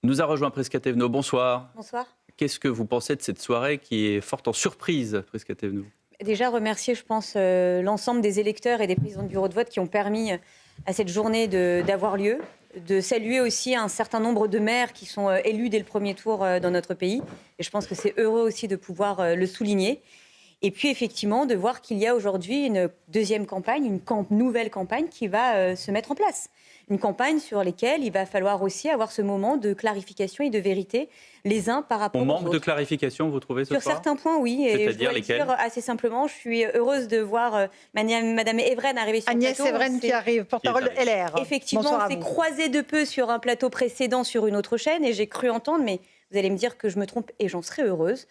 Nous a rejoint Prisca Thévenot. Bonsoir. Bonsoir. Qu'est-ce que vous pensez de cette soirée qui est forte en surprise, Prisca Thévenot? Déjà remercier, je pense, l'ensemble des électeurs et des présidents de bureau de vote qui ont permis à cette journée d'avoir lieu. De saluer aussi un certain nombre de maires qui sont élus dès le premier tour dans notre pays. Et je pense que c'est heureux aussi de pouvoir le souligner. Et puis effectivement de voir qu'il y a aujourd'hui une deuxième campagne, une nouvelle campagne qui va se mettre en place. Une campagne sur laquelle il va falloir aussi avoir ce moment de clarification et de vérité les uns par rapport aux autres. On manque de clarification, vous trouvez, ce soir? Sur certains points, oui. Et je dois le dire assez simplement, je suis heureuse de voir Madame Evren arriver sur le plateau. Agnès Evren qui arrive, porte-parole LR. Effectivement, on s'est croisés de peu sur un plateau précédent sur une autre chaîne et j'ai cru entendre, mais vous allez me dire que je me trompe et j'en serais heureuse,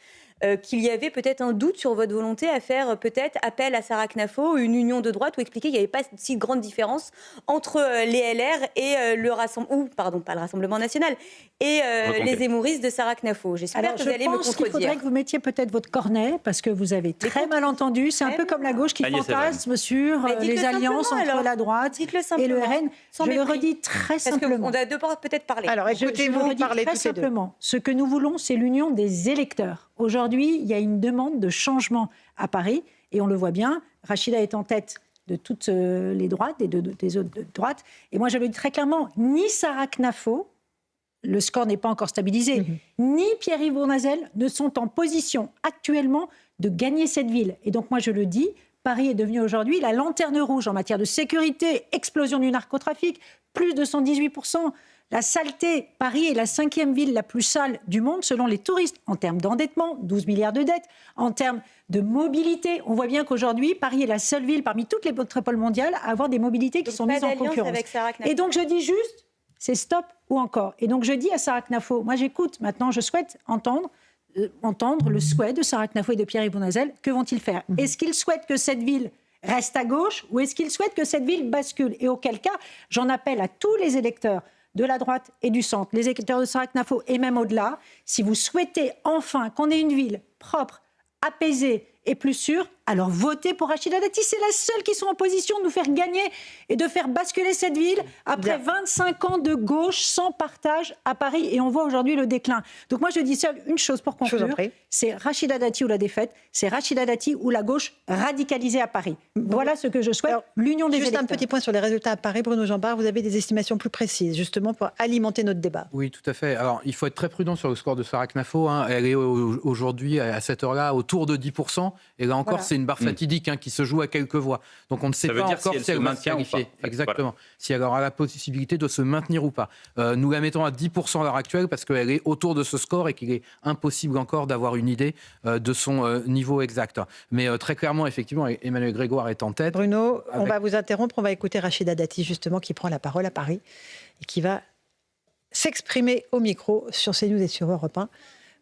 qu'il y avait peut-être un doute sur votre volonté à faire peut-être appel à Sarah Knafo, une union de droite, ou expliquer qu'il n'y avait pas si grande différence entre les LR et le Rassemblement national et les Zémouristes de Sarah Knafo. J'espère que vous allez me contredire. Je pense qu'il faudrait que vous mettiez peut-être votre cornet, parce que vous avez très mal entendu. C'est un peu comme la gauche qui fantasme sur les alliances entre la droite et le RN. Je le redis très simplement. On doit devoir peut-être parler. Alors écoutez-vous parler très simplement. Ce que nous voulons, c'est l'union des électeurs. Aujourd'hui, il y a une demande de changement à Paris, et on le voit bien. Rachida est en tête de toutes les droites, des autres droites. Et moi, je le dis très clairement, ni Sarah Knafo, le score n'est pas encore stabilisé, ni Pierre-Yves Bournazel ne sont en position actuellement de gagner cette ville. Et donc moi, je le dis, Paris est devenu aujourd'hui la lanterne rouge en matière de sécurité, explosion du narcotrafic, plus de 118%. La saleté, Paris est la 5e ville la plus sale du monde selon les touristes, en termes d'endettement, 12 milliards de dettes, en termes de mobilité. On voit bien qu'aujourd'hui, Paris est la seule ville parmi toutes les métropoles mondiales à avoir des mobilités qui sont mises en concurrence. Et donc je dis juste, c'est stop ou encore. Et donc je dis à Sarah Knafo, moi j'écoute maintenant, je souhaite entendre le souhait de Sarah Knafo et de Pierre-Yves Bournazel. Que vont-ils faire? Est-ce qu'ils souhaitent que cette ville reste à gauche ou est-ce qu'ils souhaitent que cette ville bascule? Et auquel cas, j'en appelle à tous les électeurs de la droite et du centre, les électeurs de Sarah Knafo et même au-delà, si vous souhaitez enfin qu'on ait une ville propre, apaisée et plus sûre, alors votez pour Rachida Dati. C'est la seule qui soit en position de nous faire gagner et de faire basculer cette ville après 25 ans de gauche sans partage à Paris. Et on voit aujourd'hui le déclin. Donc moi, je dis seule une chose pour conclure, c'est Rachida Dati ou la défaite, c'est Rachida Dati ou la gauche radicalisée à Paris. Voilà ce que je souhaite, l'union des électeurs. Juste un petit point sur les résultats à Paris, Bruno Jambard, vous avez des estimations plus précises, justement pour alimenter notre débat. Oui, tout à fait. Alors, il faut être très prudent sur le score de Sarah Knafo. Elle est aujourd'hui, à cette heure-là, autour de 10%. Et là encore, c'est une barre fatidique qui se joue à quelques voix. Donc on ne sait pas encore si elle va se qualifier. Exactement. Voilà. Si elle aura la possibilité de se maintenir ou pas. Nous la mettons à 10% à l'heure actuelle parce qu'elle est autour de ce score et qu'il est impossible encore d'avoir une idée de son niveau exact. Mais très clairement, effectivement, Emmanuel Grégoire est en tête. Bruno, on va vous interrompre. On va écouter Rachida Dati, justement, qui prend la parole à Paris et qui va s'exprimer au micro sur CNews et sur Europe 1.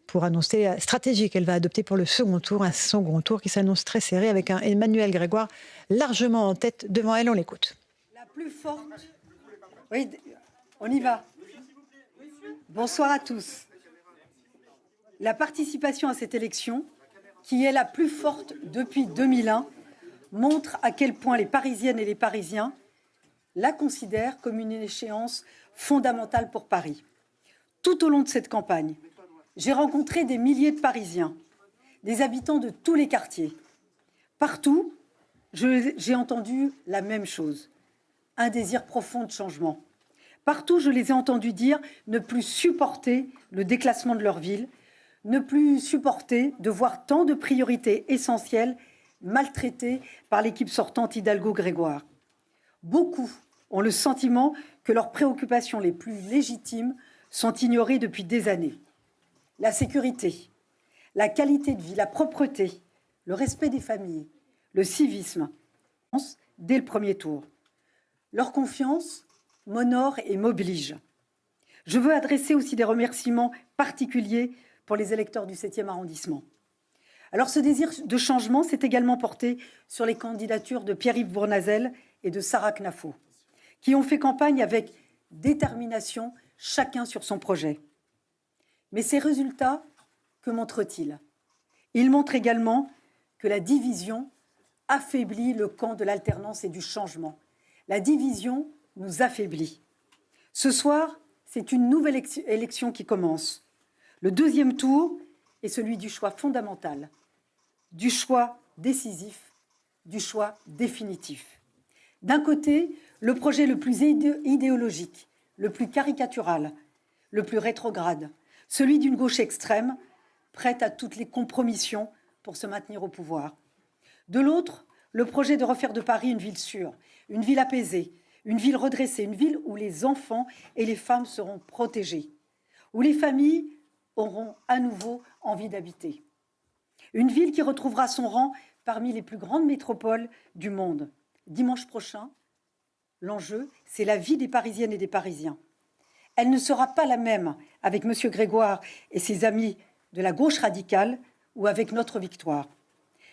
Pour annoncer la stratégie qu'elle va adopter pour le second tour, un second tour qui s'annonce très serré avec un Emmanuel Grégoire largement en tête devant elle. On l'écoute. La plus forte. Oui, on y va. Bonsoir à tous. La participation à cette élection, qui est la plus forte depuis 2001, montre à quel point les Parisiennes et les Parisiens la considèrent comme une échéance fondamentale pour Paris. Tout au long de cette campagne, j'ai rencontré des milliers de Parisiens, des habitants de tous les quartiers. Partout, j'ai entendu la même chose, un désir profond de changement. Partout, je les ai entendus dire ne plus supporter le déclassement de leur ville, ne plus supporter de voir tant de priorités essentielles maltraitées par l'équipe sortante Hidalgo-Grégoire. Beaucoup ont le sentiment que leurs préoccupations les plus légitimes sont ignorées depuis des années. La sécurité, la qualité de vie, la propreté, le respect des familles, le civisme, dès le premier tour. Leur confiance m'honore et m'oblige. Je veux adresser aussi des remerciements particuliers pour les électeurs du 7e arrondissement. Alors ce désir de changement s'est également porté sur les candidatures de Pierre-Yves Bournazel et de Sarah Knafo, qui ont fait campagne avec détermination, chacun sur son projet. Mais ces résultats, que montrent-ils? Ils montrent également que la division affaiblit le camp de l'alternance et du changement. La division nous affaiblit. Ce soir, c'est une nouvelle élection qui commence. Le deuxième tour est celui du choix fondamental, du choix décisif, du choix définitif. D'un côté, le projet le plus idéologique, le plus caricatural, le plus rétrograde, celui d'une gauche extrême, prête à toutes les compromissions pour se maintenir au pouvoir. De l'autre, le projet de refaire de Paris une ville sûre, une ville apaisée, une ville redressée, une ville où les enfants et les femmes seront protégés, où les familles auront à nouveau envie d'habiter. Une ville qui retrouvera son rang parmi les plus grandes métropoles du monde. Dimanche prochain, l'enjeu, c'est la vie des Parisiennes et des Parisiens. Elle ne sera pas la même avec M. Grégoire et ses amis de la gauche radicale ou avec notre victoire.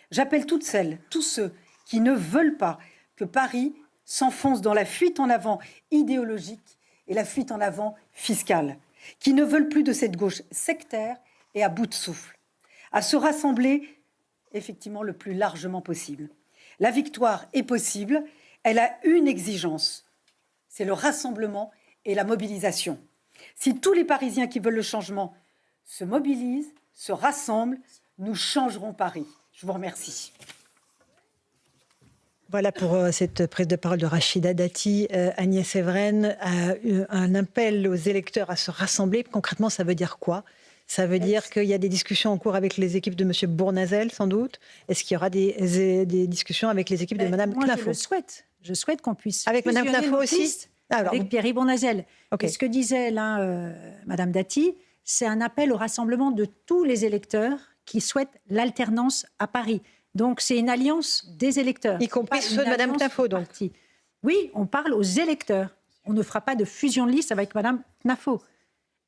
J'appelle toutes celles, tous ceux qui ne veulent pas que Paris s'enfonce dans la fuite en avant idéologique et la fuite en avant fiscale, qui ne veulent plus de cette gauche sectaire et à bout de souffle, à se rassembler effectivement le plus largement possible. La victoire est possible, elle a une exigence, c'est le rassemblement et la mobilisation. Si tous les Parisiens qui veulent le changement se mobilisent, se rassemblent, nous changerons Paris. Je vous remercie. Voilà pour cette prise de parole de Rachida Dati. Agnès Evren, un appel aux électeurs à se rassembler. Concrètement, ça veut dire quoi? Ça veut dire qu'il y a des discussions en cours avec les équipes de M. Bournazel, sans doute. Est-ce qu'il y aura des discussions avec les équipes de Mme Knafo? Je souhaite qu'on puisse... Avec Mme Knafo aussi? Avec Pierre Bournazel. Okay. Et ce que disait là Mme Dati, c'est un appel au rassemblement de tous les électeurs qui souhaitent l'alternance à Paris. Donc c'est une alliance des électeurs. Y compris ceux de Mme Knafo, donc. Oui, on parle aux électeurs. On ne fera pas de fusion de liste avec Mme Knafo.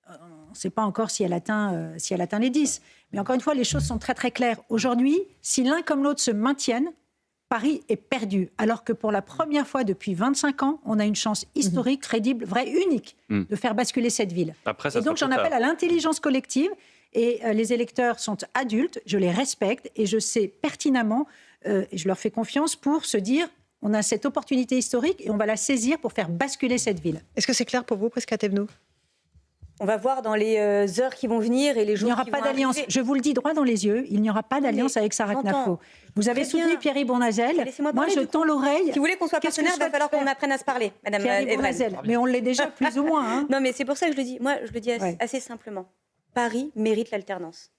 On ne sait pas encore si elle atteint les 10. Mais encore une fois, les choses sont très très claires. Aujourd'hui, si l'un comme l'autre se maintiennent, Paris est perdu. Alors que pour la première fois depuis 25 ans, on a une chance historique, crédible, vraie, unique de faire basculer cette ville. Après, ça et donc j'en appelle à l'intelligence collective. Et les électeurs sont adultes, je les respecte et je sais pertinemment, et je leur fais confiance pour se dire on a cette opportunité historique et on va la saisir pour faire basculer cette ville. Est-ce que c'est clair pour vous, Prisca Thévenot? On va voir dans les heures qui vont venir et les jours qui vont arriver. Il n'y aura pas d'alliance. Je vous le dis droit dans les yeux, il n'y aura pas d'alliance avec Sarah Knafo. Vous avez soutenu Pierre Bournazel. Moi, je tends l'oreille. Si vous voulez qu'on soit partenaire, il va falloir qu'on apprenne à se parler, Madame Evren. Mais on l'est déjà plus ou moins. Hein. Non, mais c'est pour ça que je le dis. Moi, je le dis assez simplement. Paris mérite l'alternance.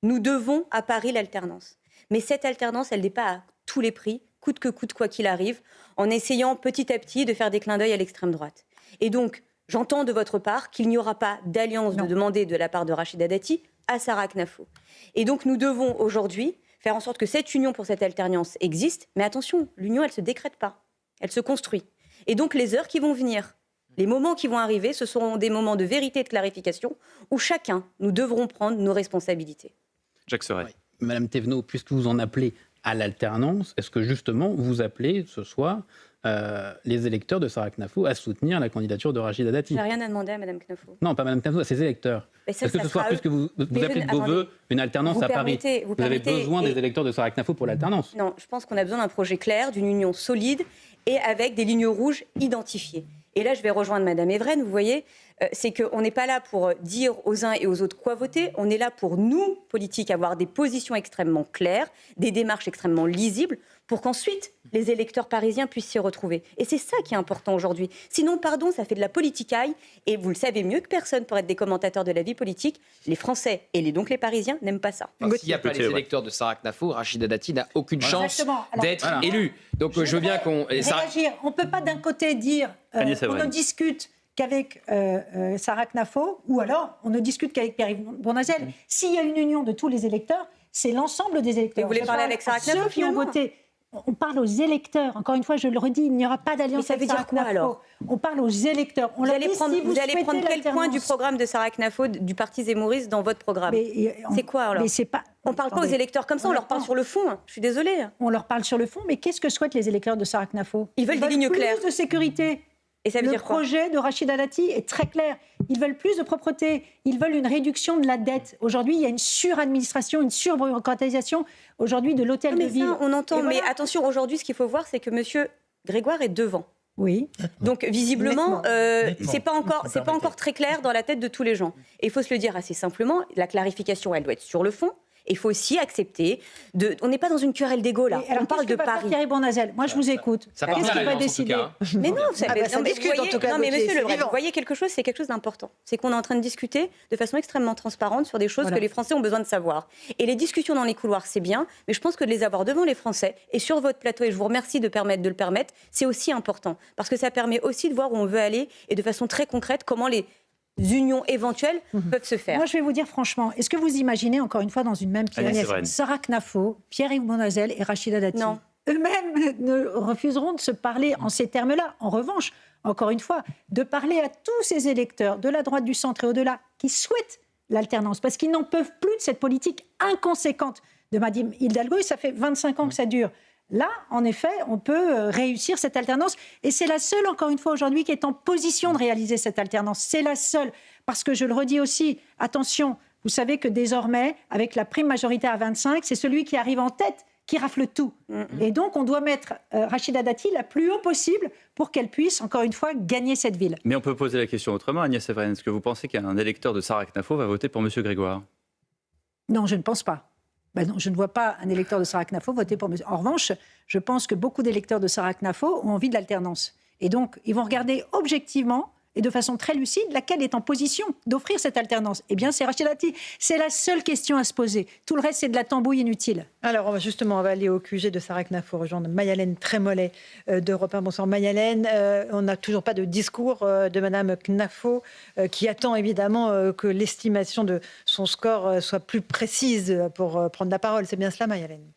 Nous devons à Paris l'alternance. Mais cette alternance, elle n'est pas à tous les prix, coûte que coûte, quoi qu'il arrive, en essayant petit à petit de faire des clins d'œil à l'extrême droite. Et donc, j'entends de votre part qu'il n'y aura pas d'alliance demandée de la part de Rachida Dati à Sarah Knafo. Et donc, nous devons aujourd'hui faire en sorte que cette union pour cette alternance existe. Mais attention, l'union, elle ne se décrète pas. Elle se construit. Et donc, les heures qui vont venir, les moments qui vont arriver, ce seront des moments de vérité et de clarification où chacun, nous devrons prendre nos responsabilités. Jacques Serret. Oui. Madame Thévenot, puisque vous en appelez à l'alternance, est-ce que justement vous appelez ce soir les électeurs de Sarah Knafo à soutenir la candidature de Rachida Dati? Je n'ai rien à demander à Mme Knafo. Non, pas Mme Knafo, à ses électeurs. Est-ce que ce soir, puisque vous appelez de vos voeux une alternance à Paris, vous avez besoin des électeurs de Sarah Knafo pour l'alternance? Non, je pense qu'on a besoin d'un projet clair, d'une union solide et avec des lignes rouges identifiées. Et là, je vais rejoindre Mme Evren, vous voyez, c'est qu'on n'est pas là pour dire aux uns et aux autres quoi voter, on est là pour nous, politiques, avoir des positions extrêmement claires, des démarches extrêmement lisibles, pour qu'ensuite les électeurs parisiens puissent s'y retrouver. Et c'est ça qui est important aujourd'hui. Sinon, pardon, ça fait de la politicaille, et vous le savez mieux que personne pour être des commentateurs de la vie politique, les Français et donc les Parisiens n'aiment pas ça. S'il n'y a pas les électeurs de Sarah Knafo, Rachida Dati n'a aucune chance d'être élue. Donc je veux bien qu'on... Réagir. On ne peut pas d'un côté dire on ne discute qu'avec Sarah Knafo, ou alors on ne discute qu'avec Pierre Bournazel. S'il y a une union de tous les électeurs, c'est l'ensemble des électeurs. Vous voulez parler avec Sarah Knafo? Ceux qui ont voté. On parle aux électeurs. Encore une fois, je le redis, il n'y aura pas d'alliance avec Sarah Knafo. Ça veut dire quoi alors? On parle aux électeurs. Vous allez prendre quel point du programme de Sarah Knafo, du parti Zemmouriste, dans votre programme? C'est quoi alors? On ne parle pas aux électeurs comme ça, on leur parle sur le fond. Je suis désolée. On leur parle sur le fond, mais qu'est-ce que souhaitent les électeurs de Sarah Knafo? Ils veulent des lignes claires. Plus de sécurité. Et ça veut dire quoi? Le projet de Rachida Dati est très clair. Ils veulent plus de propreté. Ils veulent une réduction de la dette. Aujourd'hui, il y a une suradministration, une surbureaucratisation aujourd'hui de l'hôtel de ville. Ça, on entend. Mais attention, aujourd'hui, ce qu'il faut voir, c'est que M. Grégoire est devant. Oui. Donc visiblement, c'est pas encore très clair dans la tête de tous les gens. Et il faut se le dire assez simplement, la clarification, elle doit être sur le fond. Et il faut aussi accepter on n'est pas dans une querelle d'égo là. Alors, on parle de Paris. Thierry Bournazel, moi je vous écoute. Qu'est-ce qu'il va décider? Mais non, ça discute en tout cas. Mais monsieur Lebret, vous voyez quelque chose, c'est quelque chose d'important. C'est qu'on est en train de discuter de façon extrêmement transparente sur des choses que les Français ont besoin de savoir. Et les discussions dans les couloirs, c'est bien, mais je pense que de les avoir devant les Français et sur votre plateau, et je vous remercie de le permettre, c'est aussi important. Parce que ça permet aussi de voir où on veut aller et de façon très concrète comment les unions éventuelles peuvent se faire. Moi, je vais vous dire franchement, est-ce que vous imaginez, encore une fois, dans une même pièce, Sarah Knafo, Pierre-Yves Bournazel et Rachida Dati? Non. Eux-mêmes ne refuseront de se parler en ces termes-là. En revanche, encore une fois, de parler à tous ces électeurs de la droite, du centre et au-delà qui souhaitent l'alternance, parce qu'ils n'en peuvent plus de cette politique inconséquente de Madame Hidalgo, et ça fait 25 ans que ça dure. Là, en effet, on peut réussir cette alternance. Et c'est la seule, encore une fois, aujourd'hui, qui est en position de réaliser cette alternance. C'est la seule. Parce que je le redis aussi, attention, vous savez que désormais, avec la prime majoritaire à 25, c'est celui qui arrive en tête qui rafle tout. Et donc, on doit mettre Rachida Dati la plus haut possible pour qu'elle puisse, encore une fois, gagner cette ville. Mais on peut poser la question autrement, Agnès Evren. Est-ce que vous pensez qu'un électeur de Sarah Knafo va voter pour M. Grégoire? Non, je ne pense pas. Ben non, je ne vois pas un électeur de Sarah Knafo voter pour... En revanche, je pense que beaucoup d'électeurs de Sarah Knafo ont envie de l'alternance. Et donc, ils vont regarder objectivement et de façon très lucide laquelle est en position d'offrir cette alternance. Eh bien, c'est Rachida Dati. C'est la seule question à se poser. Tout le reste, c'est de la tambouille inutile. Alors, justement, on va aller au QG de Sarah Knafo, rejoindre Mayalène Trémollet d'Europe 1. Bonsoir Mayalène. On n'a toujours pas de discours de Madame Knafo qui attend évidemment que l'estimation de son score soit plus précise pour prendre la parole. C'est bien cela, Mayalène?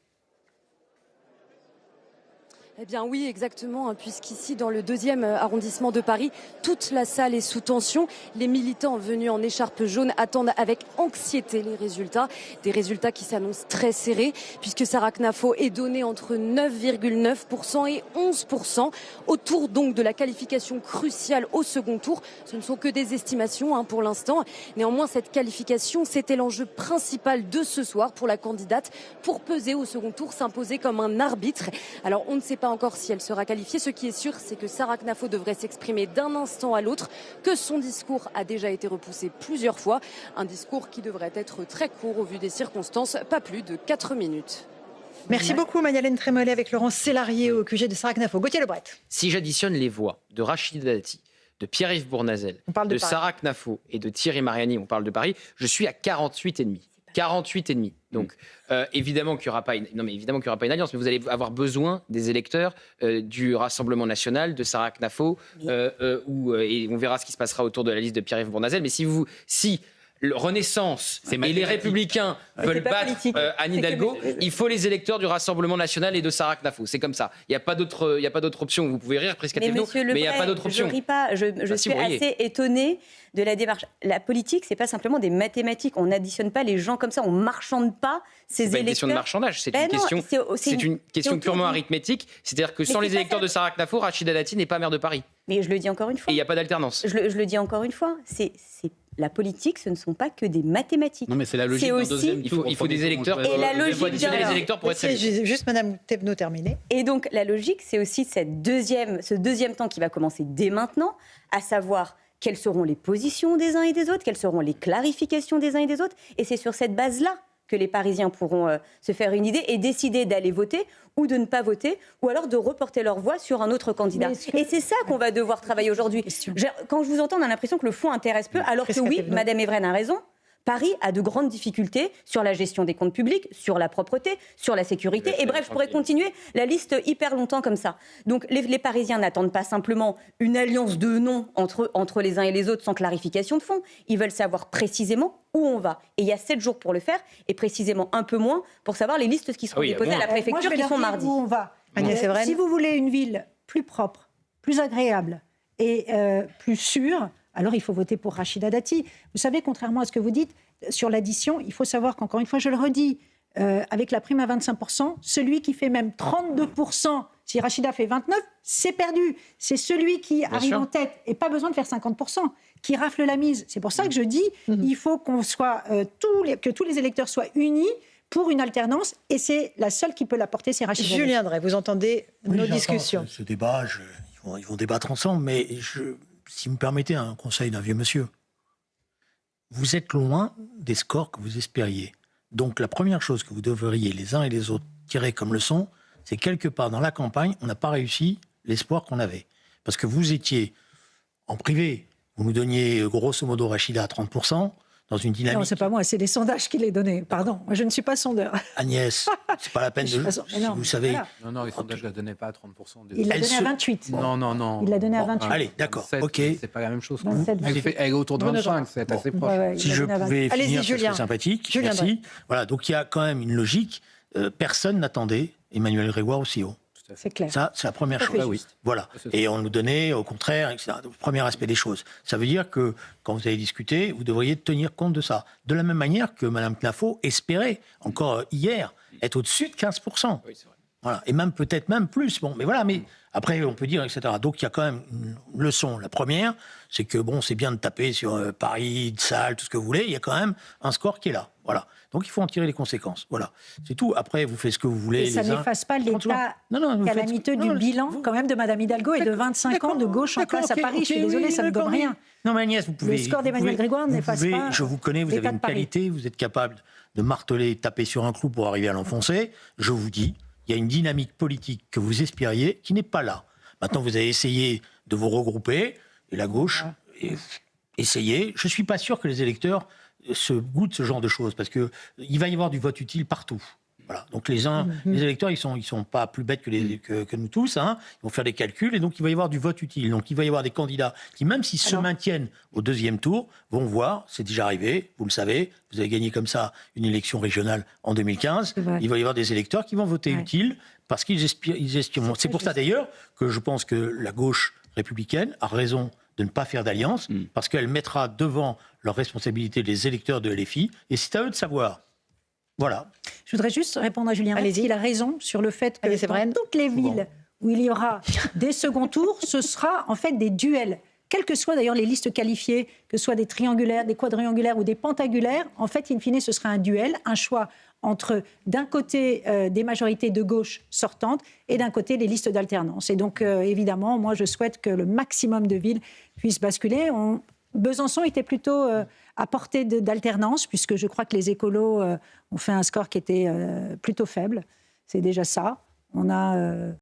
Eh bien oui, exactement, puisqu'ici, dans le 2e arrondissement de Paris, toute la salle est sous tension. Les militants venus en écharpe jaune attendent avec anxiété les résultats. Des résultats qui s'annoncent très serrés, puisque Sarah Knafo est donnée entre 9,9% et 11%. Autour donc de la qualification cruciale au second tour. Ce ne sont que des estimations pour l'instant. Néanmoins, cette qualification, c'était l'enjeu principal de ce soir pour la candidate, pour peser au second tour, s'imposer comme un arbitre. Alors, on ne sait pas encore si elle sera qualifiée. Ce qui est sûr, c'est que Sarah Knafo devrait s'exprimer d'un instant à l'autre, que son discours a déjà été repoussé plusieurs fois. Un discours qui devrait être très court au vu des circonstances, pas plus de 4 minutes. Merci beaucoup Mayalène Trémollet avec Laurence Sélarié au QG de Sarah Knafo. Gauthier Lebret. Si j'additionne les voix de Rachida Dati, de Pierre-Yves Bournazel, de Sarah Knafo et de Thierry Mariani, on parle de Paris, je suis à 48,5. 48,5. Donc, évidemment qu'il n'y aura pas une alliance, mais vous allez avoir besoin des électeurs du Rassemblement national, de Sarah Knafo, et on verra ce qui se passera autour de la liste de Pierre-Yves Bournazel. Mais si le Renaissance et les Républicains veulent battre Anne Hidalgo, il faut les électeurs du Rassemblement national et de Sarah Knafo. C'est comme ça. Il n'y a pas d'autre option. Vous pouvez rire, Prisca Thévenot, mais il n'y a pas d'autre option. Je ne ris pas. Je suis assez étonnée de la démarche. La politique, c'est pas simplement des mathématiques. On n'additionne pas les gens comme ça. On ne marchande pas ces électeurs. C'est pas une question de marchandage. C'est une question purement arithmétique. C'est-à-dire que sans les électeurs de Sarah Knafo, Rachida Dati n'est pas maire de Paris. Mais je le dis encore une fois. Et il n'y a pas d'alternance. Je le dis encore une fois. La politique, ce ne sont pas que des mathématiques. Non, mais c'est la logique d'un deuxième tour. Il faut des électeurs. Et la logique, il faut additionner les électeurs pour être élu. Juste Madame Thévenot terminer. Et donc la logique, c'est aussi ce deuxième temps qui va commencer dès maintenant, à savoir quelles seront les positions des uns et des autres, quelles seront les clarifications des uns et des autres. Et c'est sur cette base-là que les Parisiens pourront se faire une idée et décider d'aller voter ou de ne pas voter, ou alors de reporter leur voix sur un autre candidat. Et c'est ça qu'on va devoir travailler aujourd'hui. Quand je vous entends, on a l'impression que le fond intéresse peu, alors que oui, Madame Evren a raison. Paris a de grandes difficultés sur la gestion des comptes publics, sur la propreté, sur la sécurité. Et bref, je pourrais continuer la liste hyper longtemps comme ça. Donc les Parisiens n'attendent pas simplement une alliance de noms entre les uns et les autres sans clarification de fond. Ils veulent savoir précisément où on va. Et il y a 7 jours pour le faire, et précisément un peu moins pour savoir les listes qui seront déposées à la préfecture qui sont mardi. Où on va. Si vous voulez une ville plus propre, plus agréable et plus sûre, alors il faut voter pour Rachida Dati. Vous savez, contrairement à ce que vous dites, sur l'addition, il faut savoir qu'encore une fois, je le redis, avec la prime à 25%, celui qui fait même 32%, si Rachida fait 29%, c'est perdu. C'est celui qui arrive en tête, et pas besoin de faire 50%, qui rafle la mise. C'est pour ça que je dis, il faut qu'on soit, que tous les électeurs soient unis pour une alternance, et c'est la seule qui peut l'apporter, c'est Rachida Dati. Julien Drey, vous entendez nos discussions. Ce débat, ils vont débattre ensemble, mais si vous me permettez un conseil d'un vieux monsieur, vous êtes loin des scores que vous espériez. Donc la première chose que vous devriez les uns et les autres tirer comme leçon, c'est quelque part dans la campagne, on n'a pas réussi l'espoir qu'on avait. Parce que vous étiez en privé, vous nous donniez grosso modo Rachida à 30%, dans une dynamique... Non, c'est pas moi, c'est les sondages qui les donnaient. Pardon, moi je ne suis pas sondeur. Agnès, c'est pas la peine de... Non, vous savez... Voilà. Non, les sondages ne la donnaient pas à 30%. Il l'a donné à 28. Non. Il l'a donné à 28. Allez, d'accord, 27, ok. C'est pas la même chose. 27, Elle est autour de 25, c'est assez proche. Si je pouvais finir, ce serait sympathique. Julien, merci. Voilà, donc il y a quand même une logique. Personne n'attendait Emmanuel Grégoire aussi haut. C'est clair. Ça, c'est la première chose. Oui. Voilà. Et on nous donnait, au contraire, etc. Donc, premier aspect des choses. Ça veut dire que, quand vous allez discuter, vous devriez tenir compte de ça. De la même manière que Mme Knafo espérait, encore hier, être au-dessus de 15%. Oui, c'est vrai. Voilà. Et même peut-être même plus. Bon, mais voilà, mais après, on peut dire, etc. Donc, il y a quand même une leçon. La première, c'est que, bon, c'est bien de taper sur Paris, Salle, tout ce que vous voulez. Il y a quand même un score qui est là. Voilà. Donc, il faut en tirer les conséquences. Voilà. C'est tout. Après, vous faites ce que vous voulez. Et ça n'efface pas l'état calamiteux du bilan, quand même, de Mme Hidalgo et de 25 ans de gauche en place à Paris. Je suis désolée, ça ne gomme rien. Non, mais Agnès, vous pouvez... Le score d'Emmanuel Grégoire n'efface pas... Je vous connais, vous avez une qualité, vous êtes capable de marteler, taper sur un clou pour arriver à l'enfoncer. Je vous dis, il y a une dynamique politique que vous espériez qui n'est pas là. Maintenant, vous avez essayé de vous regrouper, et la gauche, essayez. Je ne suis pas sûr que les électeurs se goûtent ce genre de choses, parce qu'il va y avoir du vote utile partout. Voilà. Donc les électeurs, ils sont pas plus bêtes que nous tous. Hein. Ils vont faire des calculs, et donc il va y avoir du vote utile. Donc il va y avoir des candidats qui, même s'ils se maintiennent au deuxième tour, vont voir, c'est déjà arrivé, vous le savez, vous avez gagné comme ça une élection régionale en 2015, il va y avoir des électeurs qui vont voter utile, parce qu'ils estiment. C'est pour ça d'ailleurs que je pense que la gauche républicaine a raison de ne pas faire d'alliance, parce qu'elle mettra devant leurs responsabilités les électeurs de LFI, et c'est à eux de savoir. Voilà. Je voudrais juste répondre à Julien. Il a raison sur le fait que dans toutes les villes où il y aura des seconds tours, ce sera en fait des duels. Quelles que soient d'ailleurs les listes qualifiées, que ce soit des triangulaires, des quadrangulaires ou des pentagulaires, en fait, in fine, ce sera un duel, un choix entre, d'un côté, des majorités de gauche sortantes et d'un côté, les listes d'alternance. Et donc, évidemment, moi, je souhaite que le maximum de villes puissent basculer. Besançon était plutôt à portée d'alternance, puisque je crois que les écolos ont fait un score qui était plutôt faible. C'est déjà ça. On a